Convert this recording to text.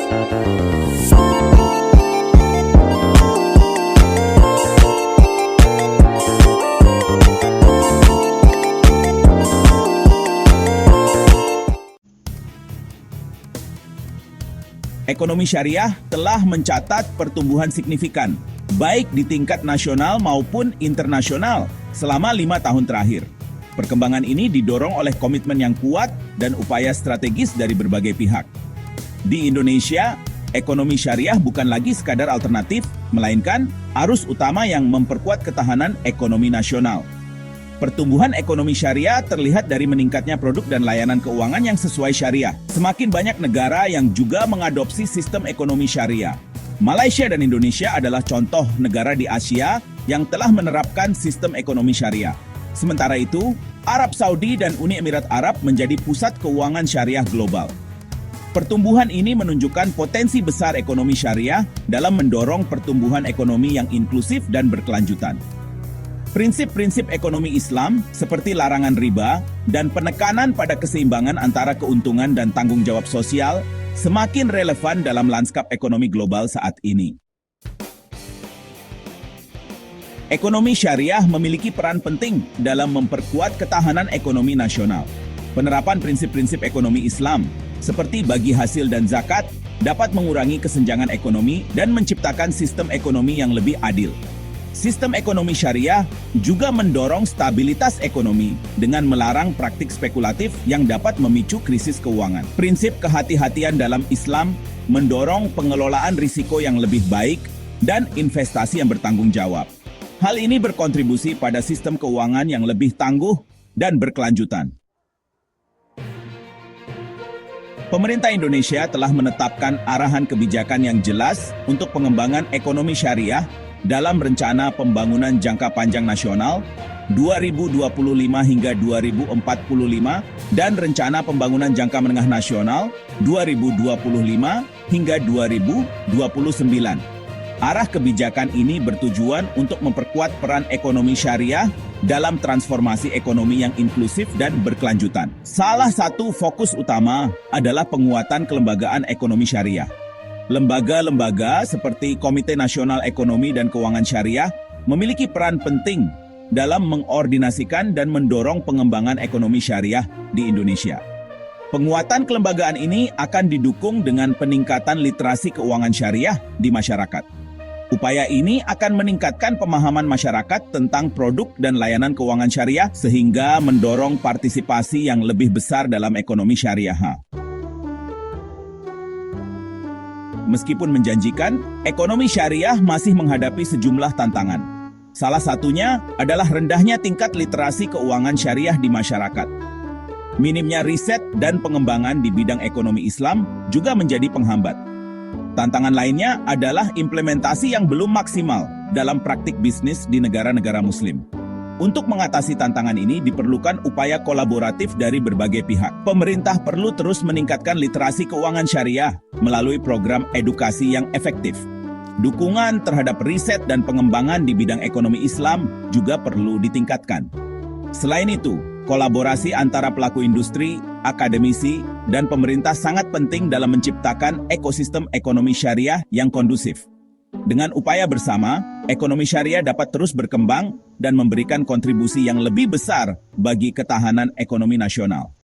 Ekonomi syariah telah mencatat pertumbuhan signifikan, baik di tingkat nasional maupun internasional selama 5 tahun terakhir. Perkembangan ini didorong oleh komitmen yang kuat dan upaya strategis dari berbagai pihak. Di Indonesia, ekonomi syariah bukan lagi sekadar alternatif, melainkan arus utama yang memperkuat ketahanan ekonomi nasional. Pertumbuhan ekonomi syariah terlihat dari meningkatnya produk dan layanan keuangan yang sesuai syariah. Semakin banyak negara yang juga mengadopsi sistem ekonomi syariah. Malaysia dan Indonesia adalah contoh negara di Asia yang telah menerapkan sistem ekonomi syariah. Sementara itu, Arab Saudi dan Uni Emirat Arab menjadi pusat keuangan syariah global. Pertumbuhan ini menunjukkan potensi besar ekonomi syariah dalam mendorong pertumbuhan ekonomi yang inklusif dan berkelanjutan. Prinsip-prinsip ekonomi Islam seperti larangan riba dan penekanan pada keseimbangan antara keuntungan dan tanggung jawab sosial semakin relevan dalam lanskap ekonomi global saat ini. Ekonomi syariah memiliki peran penting dalam memperkuat ketahanan ekonomi nasional. Penerapan prinsip-prinsip ekonomi Islam seperti bagi hasil dan zakat dapat mengurangi kesenjangan ekonomi dan menciptakan sistem ekonomi yang lebih adil. Sistem ekonomi syariah juga mendorong stabilitas ekonomi dengan melarang praktik spekulatif yang dapat memicu krisis keuangan. Prinsip kehati-hatian dalam Islam mendorong pengelolaan risiko yang lebih baik dan investasi yang bertanggung jawab. Hal ini berkontribusi pada sistem keuangan yang lebih tangguh dan berkelanjutan. Pemerintah Indonesia telah menetapkan arahan kebijakan yang jelas untuk pengembangan ekonomi syariah dalam Rencana Pembangunan Jangka Panjang Nasional 2025 hingga 2045 dan Rencana Pembangunan Jangka Menengah Nasional 2025 hingga 2029. Arah kebijakan ini bertujuan untuk memperkuat peran ekonomi syariah dalam transformasi ekonomi yang inklusif dan berkelanjutan. Salah satu fokus utama adalah penguatan kelembagaan ekonomi syariah. Lembaga-lembaga seperti Komite Nasional Ekonomi dan Keuangan Syariah memiliki peran penting dalam mengordinasikan dan mendorong pengembangan ekonomi syariah di Indonesia. Penguatan kelembagaan ini akan didukung dengan peningkatan literasi keuangan syariah di masyarakat. Upaya ini akan meningkatkan pemahaman masyarakat tentang produk dan layanan keuangan syariah sehingga mendorong partisipasi yang lebih besar dalam ekonomi syariah. Meskipun menjanjikan, ekonomi syariah masih menghadapi sejumlah tantangan. Salah satunya adalah rendahnya tingkat literasi keuangan syariah di masyarakat. Minimnya riset dan pengembangan di bidang ekonomi Islam juga menjadi penghambat. Tantangan lainnya adalah implementasi yang belum maksimal dalam praktik bisnis di negara-negara Muslim. Untuk mengatasi tantangan ini diperlukan upaya kolaboratif dari berbagai pihak. Pemerintah perlu terus meningkatkan literasi keuangan syariah melalui program edukasi yang efektif. Dukungan terhadap riset dan pengembangan di bidang ekonomi Islam juga perlu ditingkatkan. Selain itu, kolaborasi antara pelaku industri, akademisi, dan pemerintah sangat penting dalam menciptakan ekosistem ekonomi syariah yang kondusif. Dengan upaya bersama, ekonomi syariah dapat terus berkembang dan memberikan kontribusi yang lebih besar bagi ketahanan ekonomi nasional.